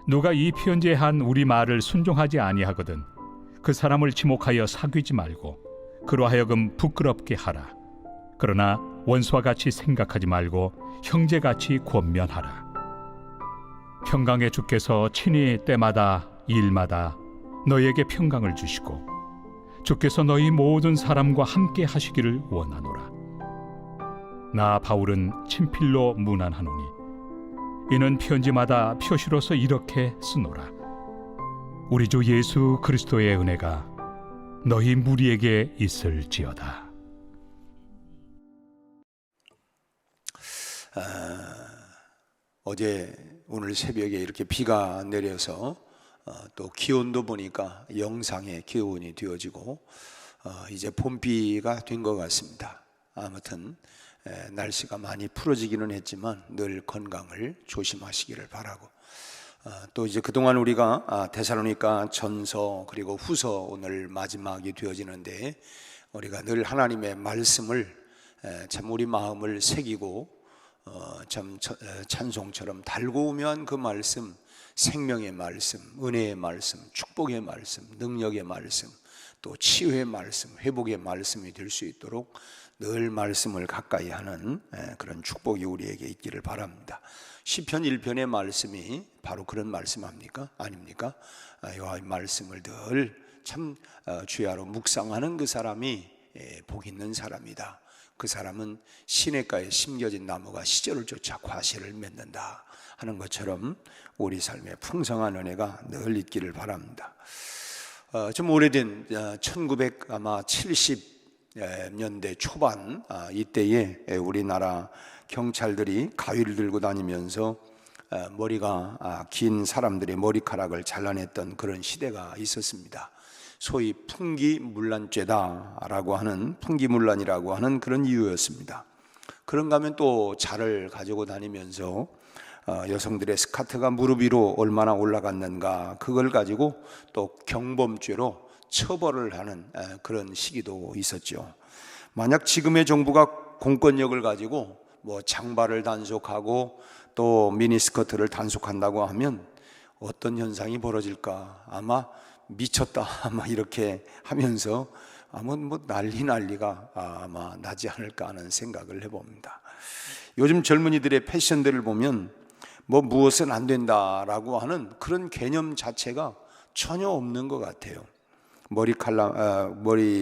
누가 이 편지에 한 우리 말을 순종하지 아니하거든 그 사람을 지목하여 사귀지 말고 그로 하여금 부끄럽게 하라. 그러나 원수와 같이 생각하지 말고 형제같이 권면하라. 평강의 주께서 친히 때마다 일마다 너희에게 평강을 주시고 주께서 너희 모든 사람과 함께 하시기를 원하노라. 나 바울은 친필로 문안하노니 이는 편지마다 표시로서 이렇게 쓰노라. 우리 주 예수 그리스도의 은혜가 너희 무리에게 있을지어다. 오늘 새벽에 이렇게 비가 내려서 또 기온도 보니까 영상의 기온이 되어지고 이제 봄비가 된 것 같습니다. 아무튼 날씨가 많이 풀어지기는 했지만 늘 건강을 조심하시기를 바라고, 또 이제 그동안 우리가 데살로니가 전서 그리고 후서 오늘 마지막이 되어지는데 우리가 늘 하나님의 말씀을 참 우리 마음을 새기고 참 찬송처럼 달고우면 그 말씀, 생명의 말씀, 은혜의 말씀, 축복의 말씀, 능력의 말씀, 또 치유의 말씀, 회복의 말씀이 될 수 있도록 늘 말씀을 가까이 하는 그런 축복이 우리에게 있기를 바랍니다. 시편 1편의 말씀이 바로 그런 말씀 아닙니까? 여호와의 말씀을 늘 참 주야로 묵상하는 그 사람이 복 있는 사람이다. 그 사람은 시냇가에 심겨진 나무가 시절을 쫓아 과실을 맺는다 하는 것처럼 우리 삶에 풍성한 은혜가 늘 있기를 바랍니다. 좀 오래된 1970년대 초반 이때에 우리나라 경찰들이 가위를 들고 다니면서 머리가 긴 사람들의 머리카락을 잘라냈던 그런 시대가 있었습니다. 소위 풍기문란죄다라고 하는, 풍기문란이라고 하는 그런 이유였습니다. 그런가 하면 또 자를 가지고 다니면서 여성들의 스카트가 무릎 위로 얼마나 올라갔는가, 그걸 가지고 또 경범죄로 처벌을 하는 그런 시기도 있었죠. 만약 지금의 정부가 공권력을 가지고 뭐 장발을 단속하고 또 미니스커트를 단속한다고 하면 어떤 현상이 벌어질까? 아마 미쳤다 아마 이렇게 하면서 아마 뭐 난리가 아마 나지 않을까 하는 생각을 해봅니다. 요즘 젊은이들의 패션들을 보면 뭐 무엇은 안 된다라고 하는 그런 개념 자체가 전혀 없는 것 같아요. 머리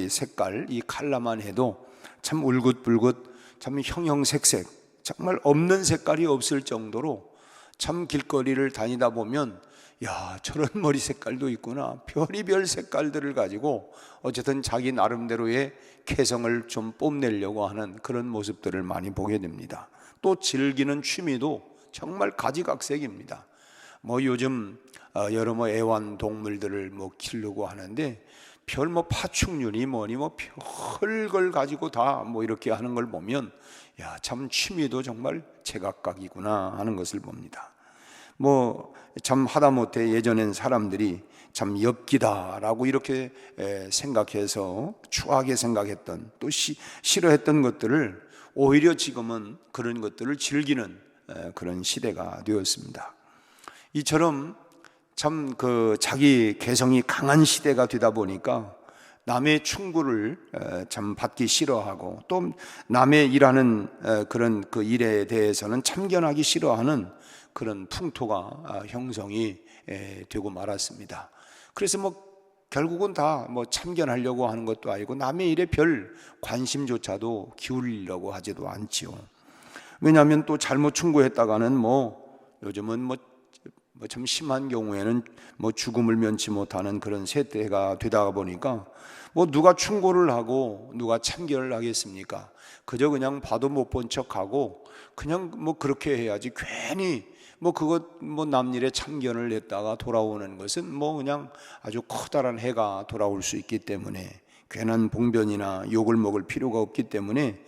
색깔, 이 컬러만 해도 참 울긋불긋, 참 형형색색, 정말 없는 색깔이 없을 정도로 참 길거리를 다니다 보면 야, 저런 머리 색깔도 있구나, 별의별 색깔들을 가지고 어쨌든 자기 나름대로의 개성을 좀 뽐내려고 하는 그런 모습들을 많이 보게 됩니다. 또 즐기는 취미도 정말 가지각색입니다. 뭐 요즘 여러 애완동물들을 키려고 하는데 별 파충류니 뭐니 별걸 가지고 다 이렇게 하는 걸 보면 야, 참 취미도 정말 제각각이구나 하는 것을 봅니다. 참 하다못해 예전엔 사람들이 참 엽기다라고 이렇게 생각해서 추하게 생각했던, 또 싫어했던 것들을 오히려 지금은 그런 것들을 즐기는 그런 시대가 되었습니다. 이처럼 참 자기 개성이 강한 시대가 되다 보니까 남의 충고를 참 받기 싫어하고, 또 남의 일하는 그런 그 일에 대해서는 참견하기 싫어하는 그런 풍토가 형성이 되고 말았습니다. 그래서 결국은 다 참견하려고 하는 것도 아니고 남의 일에 별 관심조차도 기울이려고 하지도 않지요. 왜냐하면 또 잘못 충고했다가는 요즘은 참 심한 경우에는 죽음을 면치 못하는 그런 세대가 되다 보니까 누가 충고를 하고 누가 참견을 하겠습니까? 그저 그냥 봐도 못 본 척하고 그냥 그렇게 해야지, 괜히 남일에 참견을 했다가 돌아오는 것은 그냥 아주 커다란 해가 돌아올 수 있기 때문에 괜한 봉변이나 욕을 먹을 필요가 없기 때문에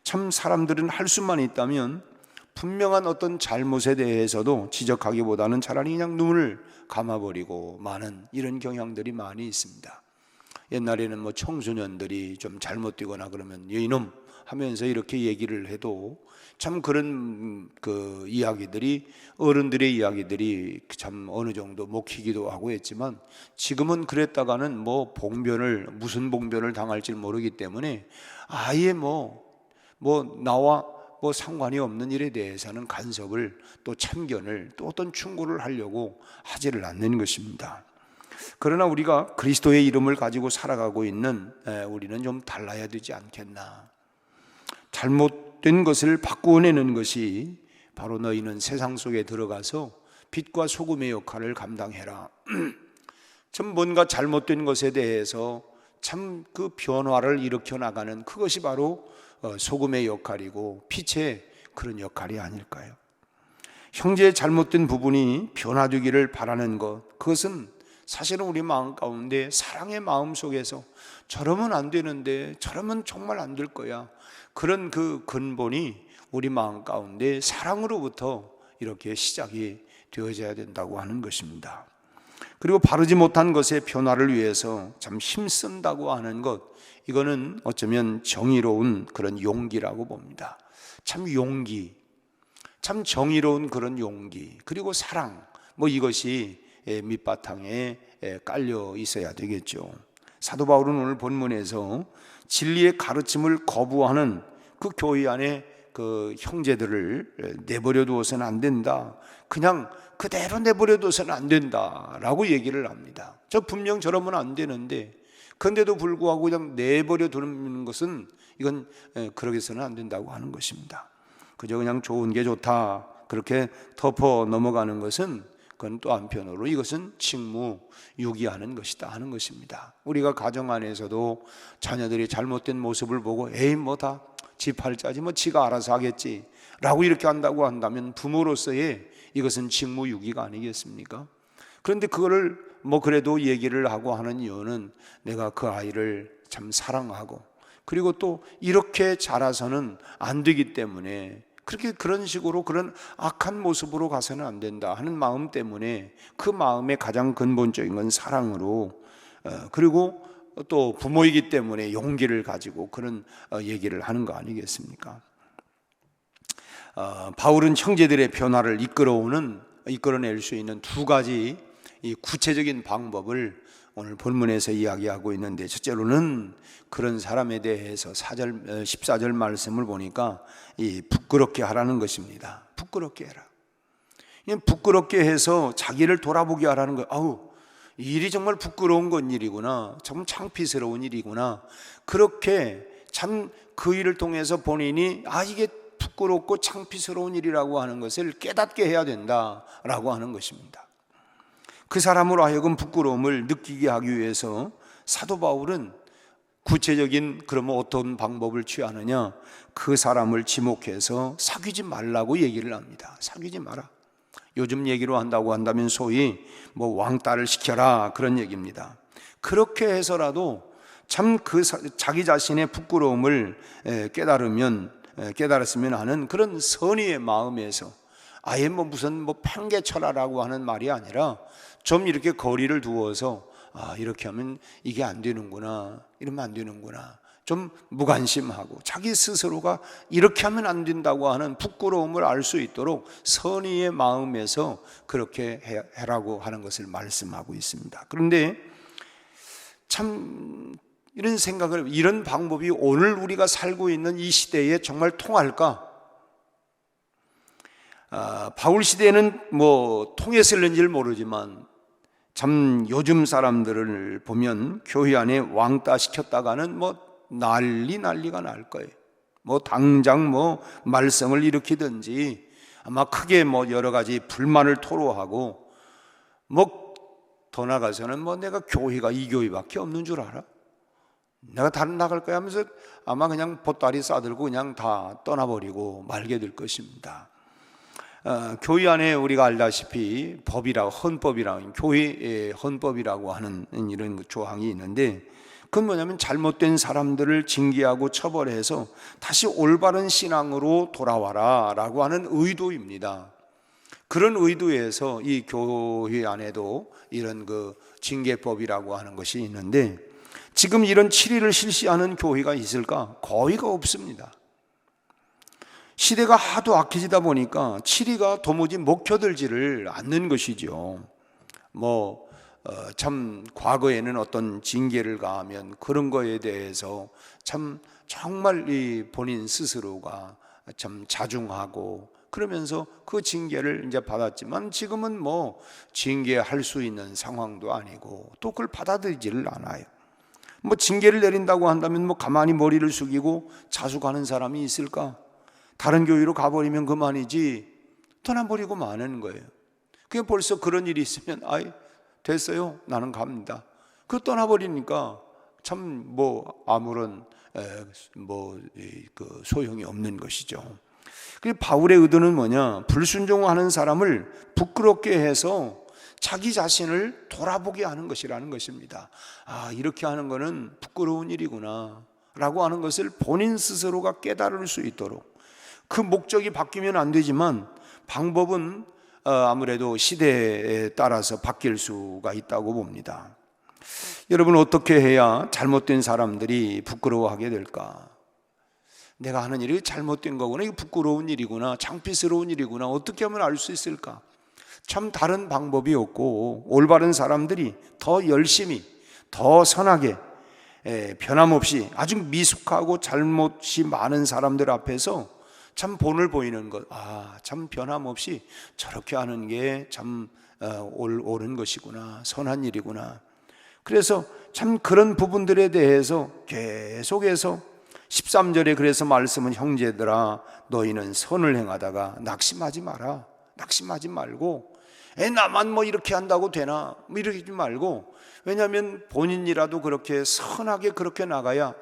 참 사람들은 할 수만 있다면 분명한 어떤 잘못에 대해서도 지적하기보다는 차라리 그냥 눈을 감아버리고 마는 이런 경향들이 많이 있습니다. 옛날에는 청소년들이 좀 잘못되거나 그러면 이놈 하면서 이렇게 얘기를 해도 참 그런 그 이야기들이, 어른들의 이야기들이 참 어느 정도 먹히기도 하고 했지만, 지금은 그랬다가는 뭐 무슨 봉변을 당할지 모르기 때문에 아예 나와 상관이 없는 일에 대해서는 간섭을, 또 참견을, 또 어떤 충고를 하려고 하지를 않는 것입니다. 그러나 우리가 그리스도의 이름을 가지고 살아가고 있는 우리는 좀 달라야 되지 않겠나. 잘못된 것을 바꾸어내는 것이 바로 너희는 세상 속에 들어가서 빛과 소금의 역할을 감당해라. 참 뭔가 잘못된 것에 대해서 참 그 변화를 일으켜 나가는, 그것이 바로 소금의 역할이고 빛의 그런 역할이 아닐까요? 형제의 잘못된 부분이 변화되기를 바라는 것, 그것은 사실은 우리 마음 가운데 사랑의 마음 속에서 저러면 안 되는데, 저러면 정말 안 될 거야, 그런 그 근본이 우리 마음 가운데 사랑으로부터 이렇게 시작이 되어져야 된다고 하는 것입니다. 그리고 바르지 못한 것의 변화를 위해서 참 힘쓴다고 하는 것, 이거는 어쩌면 정의로운 그런 용기라고 봅니다. 참 용기, 참 정의로운 그런 용기, 그리고 사랑, 이것이 밑바탕에 깔려 있어야 되겠죠. 사도 바울은 오늘 본문에서 진리의 가르침을 거부하는 그 교회 안에 그 형제들을 내버려 두어서는 안 된다, 그냥 그대로 내버려 둬서는 안 된다라고 얘기를 합니다. 분명 저러면 안 되는데, 그런데도 불구하고 그냥 내버려 두는 것은, 이건 그러게서는 안 된다고 하는 것입니다. 그저 그냥 좋은 게 좋다 그렇게 덮어 넘어가는 것은, 그건 또 한편으로 이것은 직무유기하는 것이다 하는 것입니다. 우리가 가정 안에서도 자녀들이 잘못된 모습을 보고 에이 다 지 팔자지, 지가 알아서 하겠지 라고 이렇게 한다고 한다면, 부모로서의 이것은 직무유기가 아니겠습니까? 그런데 그거를 그래도 얘기를 하고 하는 이유는, 내가 그 아이를 참 사랑하고, 그리고 또 이렇게 자라서는 안 되기 때문에, 그런 식으로 그런 악한 모습으로 가서는 안 된다 하는 마음 때문에, 그 마음의 가장 근본적인 건 사랑으로, 그리고 또 부모이기 때문에 용기를 가지고 그런 얘기를 하는 거 아니겠습니까? 바울은 형제들의 변화를 이끌어낼 수 있는 두 가지 이 구체적인 방법을 오늘 본문에서 이야기하고 있는데, 첫째로는 그런 사람에 대해서 14절 말씀을 보니까 부끄럽게 하라는 것입니다. 부끄럽게 해라. 부끄럽게 해서 자기를 돌아보게 하라는 거예요. 이 일이 정말 부끄러운 건 일이구나, 참 창피스러운 일이구나, 그렇게 참 그 일을 통해서 본인이 이게 부끄럽고 창피스러운 일이라고 하는 것을 깨닫게 해야 된다라고 하는 것입니다. 그 사람으로 하여금 부끄러움을 느끼게 하기 위해서 사도 바울은 구체적인, 그러면 어떤 방법을 취하느냐, 그 사람을 지목해서 사귀지 말라고 얘기를 합니다. 사귀지 마라. 요즘 얘기로 한다고 한다면 소위 왕따를 시켜라, 그런 얘기입니다. 그렇게 해서라도 참 자기 자신의 부끄러움을 깨달았으면 하는 그런 선의의 마음에서, 아예 무슨 팽개쳐라라고 하는 말이 아니라, 좀 이렇게 거리를 두어서 이렇게 하면 이게 안 되는구나, 이러면 안 되는구나, 좀 무관심하고 자기 스스로가 이렇게 하면 안 된다고 하는 부끄러움을 알 수 있도록 선의의 마음에서 그렇게 해라고 하는 것을 말씀하고 있습니다. 그런데 참 이런 방법이 오늘 우리가 살고 있는 이 시대에 정말 통할까? 바울 시대에는 통했을는지 모르지만, 참 요즘 사람들을 보면 교회 안에 왕따 시켰다가는 난리가 날 거예요. 당장 말썽을 일으키든지, 아마 크게 여러 가지 불만을 토로하고, 더 나가서는 내가 교회가 이 교회밖에 없는 줄 알아? 내가 다른 나갈 거야 하면서 아마 그냥 보따리 싸들고 그냥 다 떠나버리고 말게 될 것입니다. 교회 안에 우리가 알다시피 헌법이라고, 교회의 헌법이라고 하는 이런 조항이 있는데, 그건 뭐냐면 잘못된 사람들을 징계하고 처벌해서 다시 올바른 신앙으로 돌아와라 라고 하는 의도입니다. 그런 의도에서 이 교회 안에도 이런 그 징계법이라고 하는 것이 있는데, 지금 이런 7일을 실시하는 교회가 있을까? 거의가 없습니다. 시대가 하도 악해지다 보니까 7위가 도무지 먹혀들지를 않는 것이죠. 참 과거에는 어떤 징계를 가하면 그런 거에 대해서 참 정말 이 본인 스스로가 참 자중하고 그러면서 그 징계를 이제 받았지만 지금은 징계할 수 있는 상황도 아니고 또 그걸 받아들이지를 않아요. 징계를 내린다고 한다면 가만히 머리를 숙이고 자숙하는 사람이 있을까? 다른 교회로 가버리면 그만이지 떠나버리고 마는 거예요. 그게 벌써 그런 일이 있으면 됐어요, 나는 갑니다. 그 떠나버리니까 참 아무런 소용이 없는 것이죠. 그 바울의 의도는 뭐냐? 불순종하는 사람을 부끄럽게 해서 자기 자신을 돌아보게 하는 것이라는 것입니다. 이렇게 하는 것은 부끄러운 일이구나 라고 하는 것을 본인 스스로가 깨달을 수 있도록, 그 목적이 바뀌면 안 되지만 방법은 아무래도 시대에 따라서 바뀔 수가 있다고 봅니다. 여러분, 어떻게 해야 잘못된 사람들이 부끄러워하게 될까? 내가 하는 일이 잘못된 거구나, 이거 부끄러운 일이구나, 창피스러운 일이구나, 어떻게 하면 알 수 있을까? 참 다른 방법이 없고, 올바른 사람들이 더 열심히, 더 선하게, 변함없이 아주 미숙하고 잘못이 많은 사람들 앞에서 참 본을 보이는 것, 참 변함없이 저렇게 하는 게 참 옳은 것이구나, 선한 일이구나. 그래서 참 그런 부분들에 대해서 계속해서 13절에 그래서 말씀은 형제들아 너희는 선을 행하다가 낙심하지 마라. 낙심하지 말고 나만 이렇게 한다고 되나 이러지 말고, 왜냐하면 본인이라도 그렇게 선하게 그렇게 나가야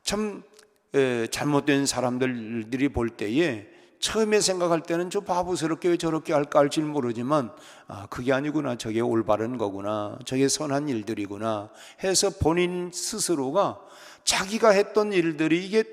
참 잘못된 사람들이 볼 때에 처음에 생각할 때는 저 바보스럽게 왜 저렇게 할까 할지 모르지만 그게 아니구나, 저게 올바른 거구나, 저게 선한 일들이구나 해서 본인 스스로가 자기가 했던 일들이 이게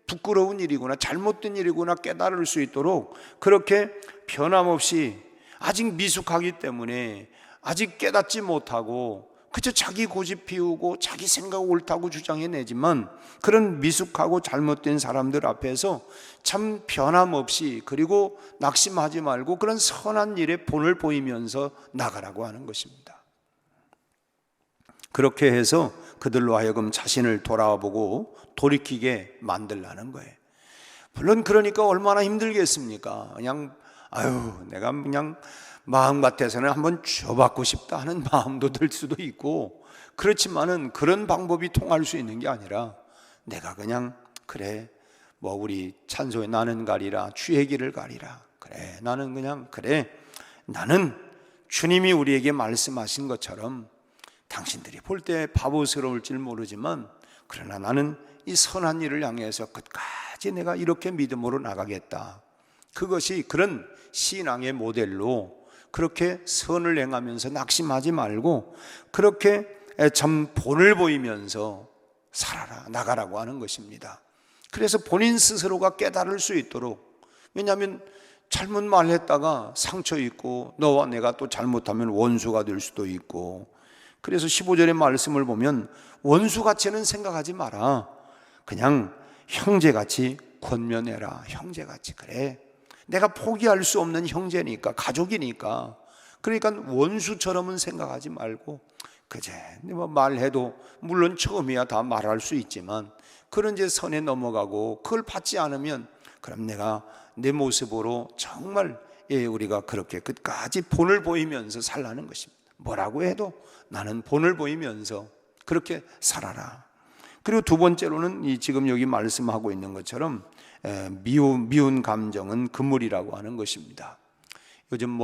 부끄러운 일이구나, 잘못된 일이구나 깨달을 수 있도록 그렇게 변함없이, 아직 미숙하기 때문에 아직 깨닫지 못하고 그저 자기 고집 피우고 자기 생각 옳다고 주장해내지만 그런 미숙하고 잘못된 사람들 앞에서 참 변함없이, 그리고 낙심하지 말고 그런 선한 일에 본을 보이면서 나가라고 하는 것입니다. 그렇게 해서 그들로 하여금 자신을 돌아보고 돌이키게 만들라는 거예요. 물론 그러니까 얼마나 힘들겠습니까? 내가 그냥 마음 같아서는 한번 줘받고 싶다 하는 마음도 들 수도 있고, 그렇지만은 그런 방법이 통할 수 있는 게 아니라 내가 그냥 그래 우리 찬송에 나는 가리라 주의 길을 가리라, 그래 나는 그냥 그래 나는 주님이 우리에게 말씀하신 것처럼 당신들이 볼 때 바보스러울지 모르지만 그러나 나는 이 선한 일을 향해서 끝까지 내가 이렇게 믿음으로 나가겠다. 그것이 그런 신앙의 모델로 그렇게 선을 행하면서 낙심하지 말고 그렇게 참 본을 보이면서 살아라, 나가라고 하는 것입니다. 그래서 본인 스스로가 깨달을 수 있도록, 왜냐하면 잘못 말했다가 상처 있고 너와 내가 또 잘못하면 원수가 될 수도 있고, 그래서 15절의 말씀을 보면 원수같이는 생각하지 마라. 그냥 형제같이 권면해라. 형제같이, 그래 내가 포기할 수 없는 형제니까, 가족이니까, 그러니까 원수처럼은 생각하지 말고 그제 말해도 물론 처음이야 다 말할 수 있지만 그런 이제 선에 넘어가고 그걸 받지 않으면 그럼 내가 내 모습으로 정말 우리가 그렇게 끝까지 본을 보이면서 살라는 것입니다. 뭐라고 해도 나는 본을 보이면서 그렇게 살아라. 그리고 두 번째로는 이 지금 여기 말씀하고 있는 것처럼 미운 감정은 금물이라고 하는 것입니다. 요즘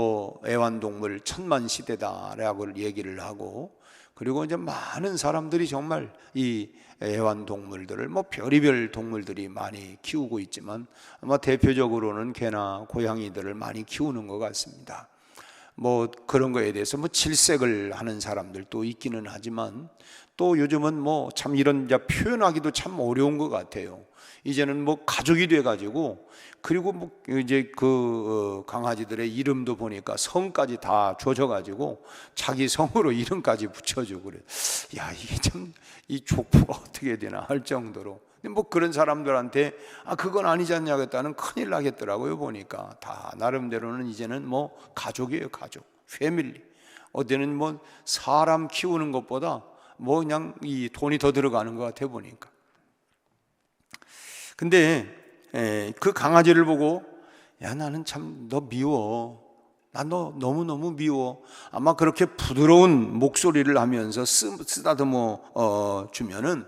애완동물 천만시대다라고 얘기를 하고, 그리고 이제 많은 사람들이 정말 이 애완동물들을 별의별 동물들이 많이 키우고 있지만 아마 대표적으로는 개나 고양이들을 많이 키우는 것 같습니다. 뭐 그런 거에 대해서 뭐 질색을 하는 사람들도 있기는 하지만 또 요즘은 뭐 참 이런 이제 표현하기도 참 어려운 것 같아요. 이제는 뭐 가족이 돼 가지고 그리고 뭐 이제 그 강아지들의 이름도 보니까 성까지 다 줘져 가지고 자기 성으로 이름까지 붙여주고 그래. 야, 이게 참 이 족보가 어떻게 되나 할 정도로. 근데 뭐 그런 사람들한테 그건 아니지 않냐겠다는 큰일 나겠더라고요. 보니까 다 나름대로는 이제는 뭐 가족이에요. 가족, 패밀리. 어제는 뭐 사람 키우는 것보다 뭐 그냥 이 돈이 더 들어가는 것 같아 보니까. 근데 그 강아지를 보고 야, 나는 참 너 미워. 나 너 너무너무 미워. 아마 그렇게 부드러운 목소리를 하면서 쓰다듬어 주면은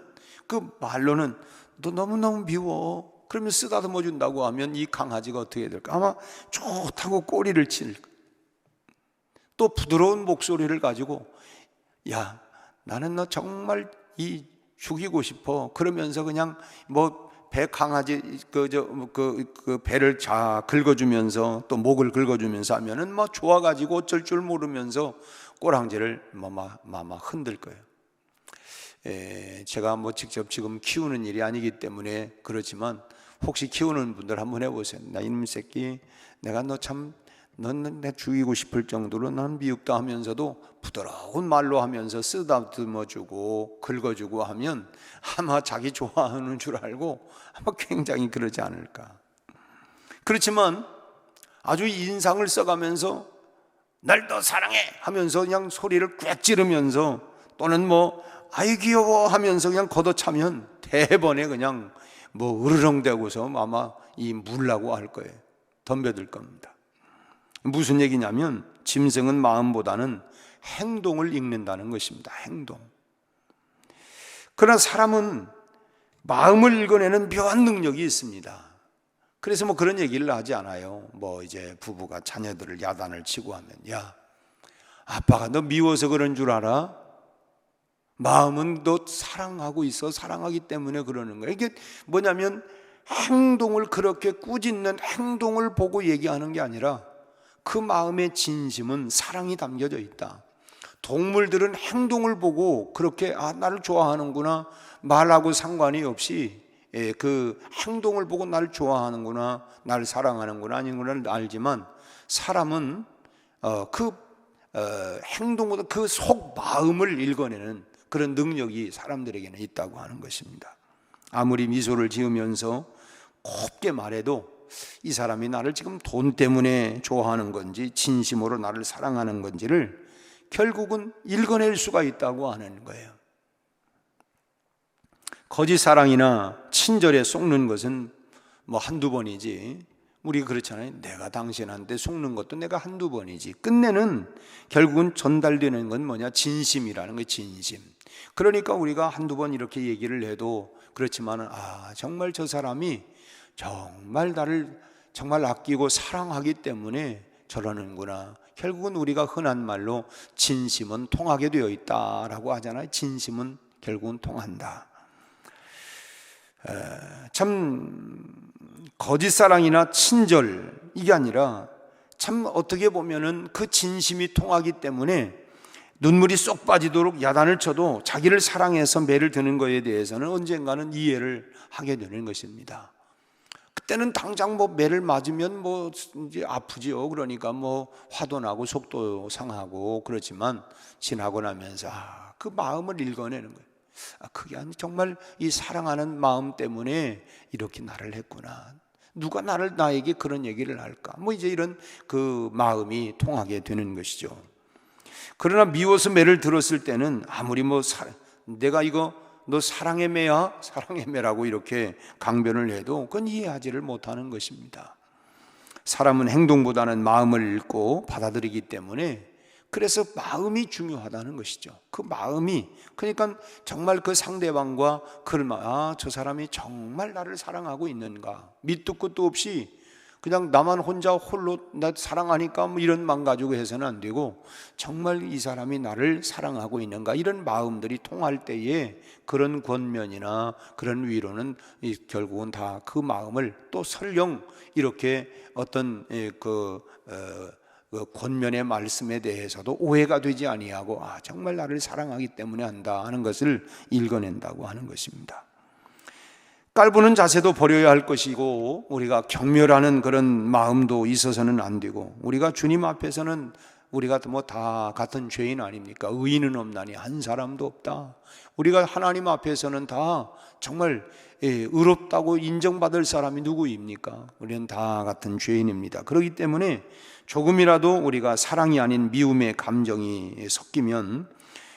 그 말로는 너 너무너무 미워. 그러면 쓰다듬어 준다고 하면 이 강아지가 어떻게 될까? 아마 좋다고 꼬리를 칠. 또 부드러운 목소리를 가지고 야, 나는 너 정말 죽이고 싶어. 그러면서 그냥 뭐 배 강아지 그 배를 자 긁어주면서 또 목을 긁어주면서 하면은 뭐 좋아가지고 어쩔 줄 모르면서 꼬랑지를 마마 흔들 거예요. 제가 뭐 직접 지금 키우는 일이 아니기 때문에 그렇지만 혹시 키우는 분들 한번 해보세요. 나 이놈 새끼, 내가 넌 내 죽이고 싶을 정도로 난 미육도 하면서도 부드러운 말로 하면서 쓰다듬어주고 긁어주고 하면 아마 자기 좋아하는 줄 알고 아마 굉장히 그러지 않을까. 그렇지만 아주 인상을 써가면서 날 더 사랑해 하면서 그냥 소리를 꽥 지르면서 또는 뭐 아이 귀여워 하면서 그냥 걷어차면 대번에 그냥 뭐 으르렁대고서 아마 이 물라고 할 거예요. 덤벼들 겁니다. 무슨 얘기냐면 짐승은 마음보다는 행동을 읽는다는 것입니다. 행동. 그러나 사람은 마음을 읽어내는 묘한 능력이 있습니다. 그래서 뭐 그런 얘기를 하지 않아요. 뭐 이제 부부가 자녀들을 야단을 치고 하면 야, 아빠가 너 미워서 그런 줄 알아? 마음은 너 사랑하고 있어. 사랑하기 때문에 그러는 거야. 이게 뭐냐면 행동을 그렇게 꾸짖는 행동을 보고 얘기하는 게 아니라 그 마음의 진심은 사랑이 담겨져 있다. 동물들은 행동을 보고 그렇게 나를 좋아하는구나 말하고 상관이 없이 그 행동을 보고 나를 좋아하는구나 나를 사랑하는구나 아닌구나를 알지만 사람은 그 행동보다 그 속 마음을 읽어내는 그런 능력이 사람들에게는 있다고 하는 것입니다. 아무리 미소를 지으면서 곱게 말해도 이 사람이 나를 지금 돈 때문에 좋아하는 건지 진심으로 나를 사랑하는 건지를 결국은 읽어낼 수가 있다고 하는 거예요. 거짓 사랑이나 친절에 속는 것은 뭐 한두 번이지, 우리가 그렇잖아요. 내가 당신한테 속는 것도 내가 한두 번이지. 끝내는 결국은 전달되는 건 뭐냐? 진심이라는 거예요. 진심. 그러니까 우리가 한두 번 이렇게 얘기를 해도 그렇지만은 정말 저 사람이 정말 나를 정말 아끼고 사랑하기 때문에 저러는구나. 결국은 우리가 흔한 말로 진심은 통하게 되어 있다라고 하잖아요. 진심은 결국은 통한다. 참 거짓 사랑이나 친절 이게 아니라 참 어떻게 보면은 그 진심이 통하기 때문에 눈물이 쏙 빠지도록 야단을 쳐도 자기를 사랑해서 매를 드는 것에 대해서는 언젠가는 이해를 하게 되는 것입니다. 그때는 당장 뭐 매를 맞으면 뭐 이제 아프지요. 그러니까 뭐 화도 나고 속도 상하고 그렇지만 지나고 나면서 그 마음을 읽어내는 거예요. 그게 아니 정말 이 사랑하는 마음 때문에 이렇게 나를 했구나. 누가 나에게 그런 얘기를 할까? 뭐 이제 이런 그 마음이 통하게 되는 것이죠. 그러나 미워서 매를 들었을 때는 아무리 뭐 내가 이거 너 사랑의 매야? 사랑의 매라고 이렇게 강변을 해도 그건 이해하지를 못하는 것입니다. 사람은 행동보다는 마음을 읽고 받아들이기 때문에 그래서 마음이 중요하다는 것이죠. 그 마음이 그러니까 정말 그 상대방과 저 사람이 정말 나를 사랑하고 있는가 밑도 끝도 없이 그냥 나만 혼자 홀로 나 사랑하니까 뭐 이런 마음 가지고 해서는 안 되고 정말 이 사람이 나를 사랑하고 있는가 이런 마음들이 통할 때에 그런 권면이나 그런 위로는 결국은 다 그 마음을 또 설령 이렇게 어떤 그 권면의 말씀에 대해서도 오해가 되지 아니하고 정말 나를 사랑하기 때문에 한다 하는 것을 읽어낸다고 하는 것입니다. 깔보는 자세도 버려야 할 것이고 우리가 경멸하는 그런 마음도 있어서는 안 되고, 우리가 주님 앞에서는 우리가 뭐 다 같은 죄인 아닙니까? 의인은 없나니 한 사람도 없다. 우리가 하나님 앞에서는 다 정말 의롭다고 인정받을 사람이 누구입니까? 우리는 다 같은 죄인입니다. 그렇기 때문에 조금이라도 우리가 사랑이 아닌 미움의 감정이 섞이면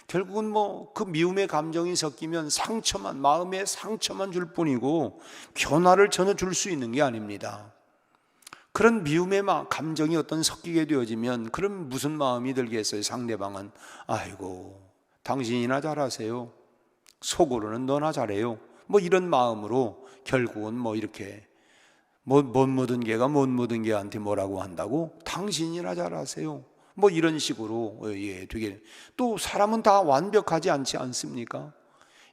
결국은 뭐 그 미움의 감정이 섞이면 상처만, 마음에 상처만 줄 뿐이고 변화를 전혀 줄 수 있는 게 아닙니다. 그런 미움의 감정이 어떤 섞이게 되어지면 그럼 무슨 마음이 들겠어요? 상대방은 아이고 당신이나 잘하세요, 속으로는 너나 잘해요, 뭐 이런 마음으로 결국은 뭐 이렇게 못 묻은 개가 못 묻은 개한테 뭐라고 한다고? 당신이나 잘하세요, 뭐 이런 식으로 되게. 또 사람은 다 완벽하지 않지 않습니까?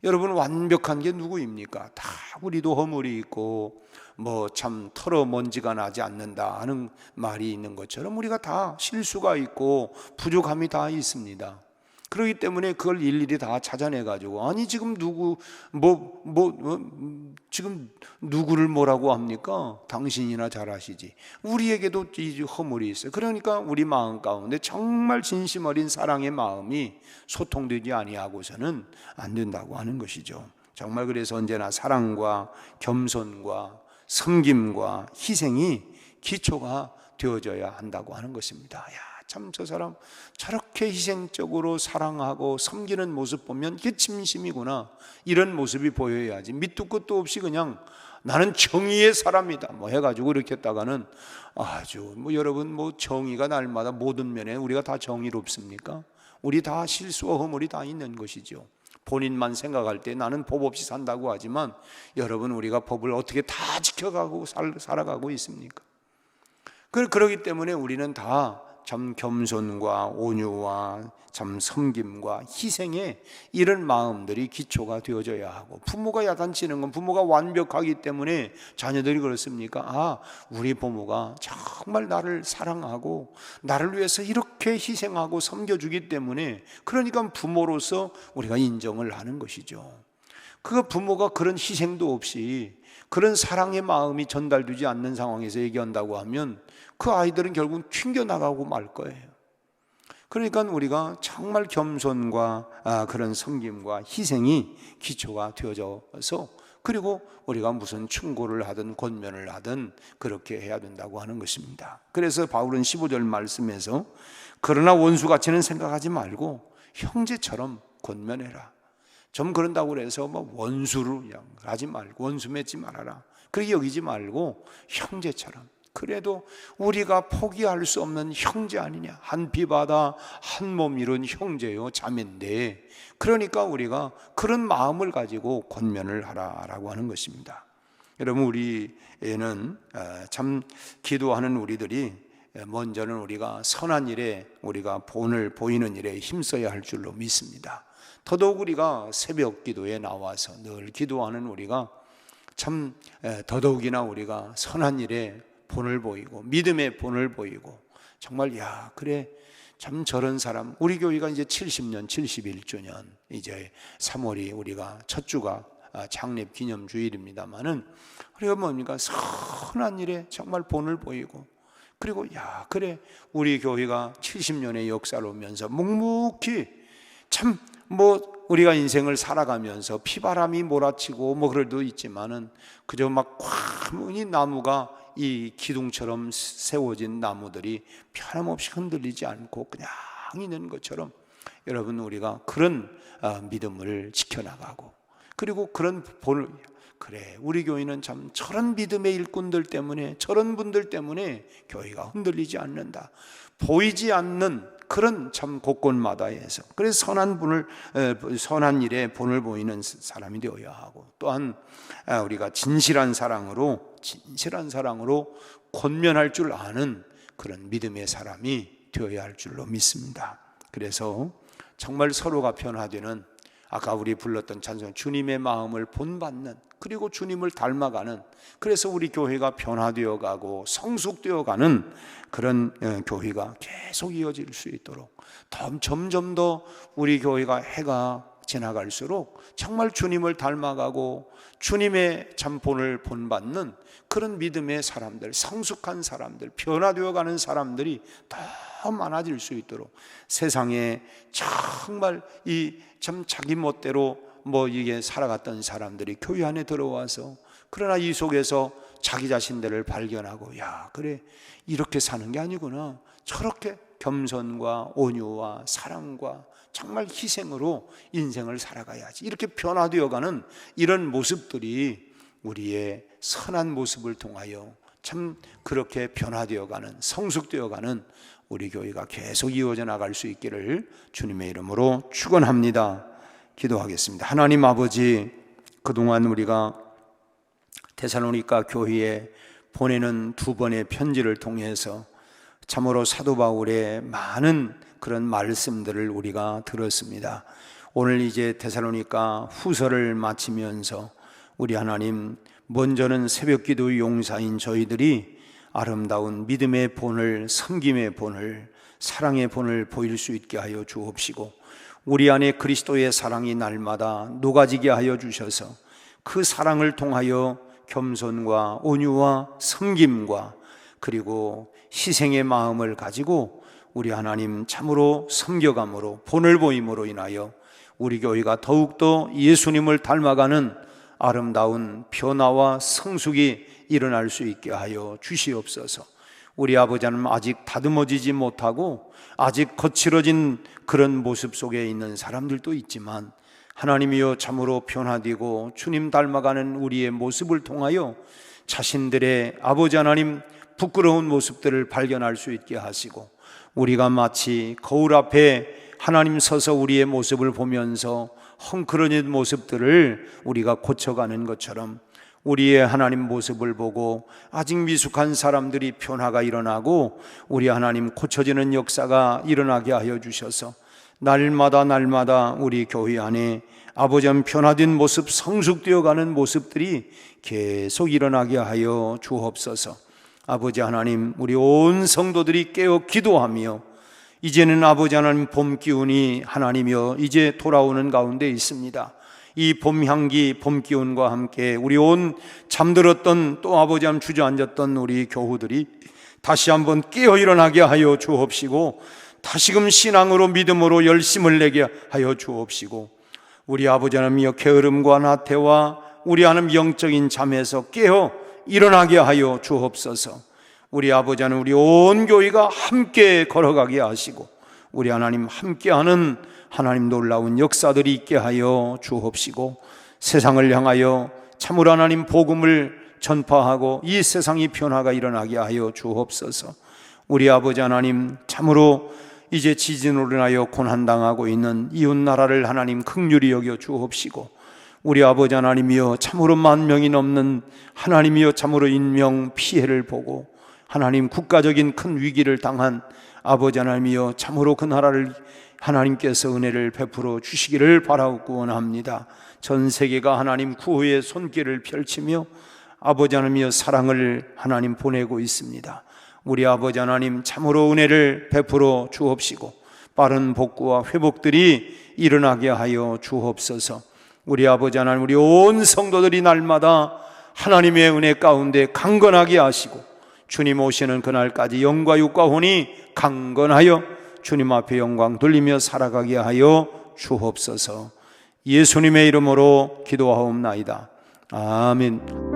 여러분, 완벽한 게 누구입니까? 다 우리도 허물이 있고 뭐 참 털어 먼지가 나지 않는다 하는 말이 있는 것처럼 우리가 다 실수가 있고 부족함이 다 있습니다. 그렇기 때문에 그걸 일일이 다 찾아내 가지고 아니 지금 지금 누구를 뭐라고 합니까? 당신이나 잘하시지. 우리에게도 이 허물이 있어요. 그러니까 우리 마음 가운데 정말 진심 어린 사랑의 마음이 소통되지 아니하고서는 안 된다고 하는 것이죠. 정말 그래서 언제나 사랑과 겸손과 섬김과 희생이 기초가 되어져야 한다고 하는 것입니다. 참 저 사람 저렇게 희생적으로 사랑하고 섬기는 모습 보면 이게 진심이구나, 이런 모습이 보여야지. 밑도 끝도 없이 그냥 나는 정의의 사람이다 뭐 해가지고 이렇게 했다가는 아주 여러분 정의가 날마다 모든 면에 우리가 다 정의롭습니까? 우리 다 실수와 허물이 다 있는 것이죠. 본인만 생각할 때 나는 법 없이 산다고 하지만 여러분, 우리가 법을 어떻게 다 지켜가고 살아가고 있습니까? 그렇기 때문에 우리는 다 참 겸손과 온유와 참 섬김과 희생에 이런 마음들이 기초가 되어져야 하고, 부모가 야단치는 건 부모가 완벽하기 때문에 자녀들이 그렇습니까? 우리 부모가 정말 나를 사랑하고 나를 위해서 이렇게 희생하고 섬겨주기 때문에, 그러니까 부모로서 우리가 인정을 하는 것이죠. 그 부모가 그런 희생도 없이 그런 사랑의 마음이 전달되지 않는 상황에서 얘기한다고 하면 그 아이들은 결국은 튕겨나가고 말 거예요. 그러니까 우리가 정말 겸손과 그런 섬김과 희생이 기초가 되어져서, 그리고 우리가 무슨 충고를 하든 권면을 하든 그렇게 해야 된다고 하는 것입니다. 그래서 바울은 15절 말씀에서 그러나 원수같이는 생각하지 말고 형제처럼 권면해라. 좀 그런다고 해서 원수로 하지 말고 원수 맺지 말아라 그렇게 여기지 말고 형제처럼, 그래도 우리가 포기할 수 없는 형제 아니냐, 한 피바다 한 몸 이룬 형제요 자매인데, 그러니까 우리가 그런 마음을 가지고 권면을 하라라고 하는 것입니다. 여러분, 우리는 참 기도하는 우리들이 먼저는 우리가 선한 일에, 우리가 본을 보이는 일에 힘써야 할 줄로 믿습니다. 더더욱 우리가 새벽 기도에 나와서 늘 기도하는 우리가 참 더더욱이나 우리가 선한 일에 본을 보이고 믿음의 본을 보이고, 정말 그래 참 저런 사람, 우리 교회가 이제 70년 71주년, 이제 3월이 우리가 첫 주가 창립 기념 주일입니다만은 우리가 뭡니까? 선한 일에 정말 본을 보이고, 그리고 그래 우리 교회가 70년의 역사를 오면서 묵묵히 참 우리가 인생을 살아가면서 피바람이 몰아치고 그럴도 있지만은 그저 이 나무가 이 기둥처럼 세워진 나무들이 변함없이 흔들리지 않고 그냥 있는 것처럼, 여러분, 우리가 그런 믿음을 지켜나가고, 그리고 그런 본을, 그래 우리 교회는 참 저런 믿음의 일꾼들 때문에, 저런 분들 때문에 교회가 흔들리지 않는다, 보이지 않는 그런 참 곳곳마다에서, 그래서 선한 일에 본을 보이는 사람이 되어야 하고, 또한 우리가 진실한 사랑으로 권면할 줄 아는 그런 믿음의 사람이 되어야 할 줄로 믿습니다. 그래서 정말 서로가 변화되는 아까 우리 불렀던 찬송, 주님의 마음을 본받는, 그리고 주님을 닮아가는, 그래서 우리 교회가 변화되어 가고 성숙되어 가는 그런 교회가 계속 이어질 수 있도록, 점점 더 우리 교회가 해가 지나갈수록 정말 주님을 닮아가고 주님의 참 본을 본받는 그런 믿음의 사람들, 성숙한 사람들, 변화되어 가는 사람들이 더 많아질 수 있도록, 세상에 정말 이 참 자기 멋대로 이게 살아갔던 사람들이 교회 안에 들어와서, 그러나 이 속에서 자기 자신들을 발견하고, 야, 그래, 이렇게 사는 게 아니구나, 저렇게 겸손과 온유와 사랑과 정말 희생으로 인생을 살아가야지, 이렇게 변화되어가는 이런 모습들이 우리의 선한 모습을 통하여 참 그렇게 변화되어가는, 성숙되어가는 우리 교회가 계속 이어져 나갈 수 있기를 주님의 이름으로 축원합니다. 기도하겠습니다. 하나님 아버지, 그동안 우리가 데살로니가 교회에 보내는 2번의 편지를 통해서 참으로 사도 바울의 많은 그런 말씀들을 우리가 들었습니다. 오늘 이제 데살로니가 후서를 마치면서 우리 하나님, 먼저는 새벽기도 용사인 저희들이 아름다운 믿음의 본을, 섬김의 본을, 사랑의 본을 보일 수 있게 하여 주옵시고, 우리 안에 그리스도의 사랑이 날마다 녹아지게 하여 주셔서 그 사랑을 통하여 겸손과 온유와 섬김과 그리고 희생의 마음을 가지고 우리 하나님 참으로 섬겨감으로 본을 보임으로 인하여 우리 교회가 더욱더 예수님을 닮아가는 아름다운 변화와 성숙이 일어날 수 있게 하여 주시옵소서. 우리 아버지 하나님, 아직 다듬어지지 못하고 아직 거칠어진 그런 모습 속에 있는 사람들도 있지만, 하나님이여 참으로 변화되고 주님 닮아가는 우리의 모습을 통하여 자신들의 아버지 하나님 부끄러운 모습들을 발견할 수 있게 하시고, 우리가 마치 거울 앞에 하나님 서서 우리의 모습을 보면서 헝클어진 모습들을 우리가 고쳐가는 것처럼 우리의 하나님 모습을 보고 아직 미숙한 사람들이 변화가 일어나고 우리 하나님 고쳐지는 역사가 일어나게 하여 주셔서 날마다 우리 교회 안에 아버지 하나님 변화된 모습, 성숙되어가는 모습들이 계속 일어나게 하여 주옵소서. 아버지 하나님, 우리 온 성도들이 깨어 기도하며 이제는 아버지 하나님 봄 기운이 하나님이여 이제 돌아오는 가운데 있습니다. 이 봄 향기, 봄 기운과 함께 우리 온 잠들었던 또 아버지 하나님 주저앉았던 우리 교우들이 다시 한번 깨어 일어나게 하여 주옵시고, 다시금 신앙으로 믿음으로 열심을 내게 하여 주옵시고, 우리 아버지 하나님이여 게으름과 나태와 우리 하나님 영적인 잠에서 깨어 일어나게 하여 주옵소서. 우리 아버지 하나님, 우리 온 교회가 함께 걸어가게 하시고 우리 하나님 함께하는 하나님 놀라운 역사들이 있게 하여 주옵시고, 세상을 향하여 참으로 하나님 복음을 전파하고 이 세상이 변화가 일어나게 하여 주옵소서. 우리 아버지 하나님, 참으로 이제 지진으로 인하여 고난당하고 있는 이웃 나라를 하나님 긍휼히 여겨 주옵시고, 우리 아버지 하나님이여 참으로 10,000명이 넘는 하나님이여 참으로 인명 피해를 보고 하나님 국가적인 큰 위기를 당한 아버지 하나님이여 참으로 그 나라를 하나님께서 은혜를 베풀어 주시기를 바라고 원합니다. 전 세계가 하나님 구호의 손길을 펼치며 아버지 하나님이여 사랑을 하나님 보내고 있습니다. 우리 아버지 하나님 참으로 은혜를 베풀어 주옵시고 빠른 복구와 회복들이 일어나게 하여 주옵소서. 우리 아버지 하나님, 우리 온 성도들이 날마다 하나님의 은혜 가운데 강건하게 하시고 주님 오시는 그날까지 영과 육과 혼이 강건하여 주님 앞에 영광 돌리며 살아가게 하여 주옵소서. 예수님의 이름으로 기도하옵나이다. 아멘.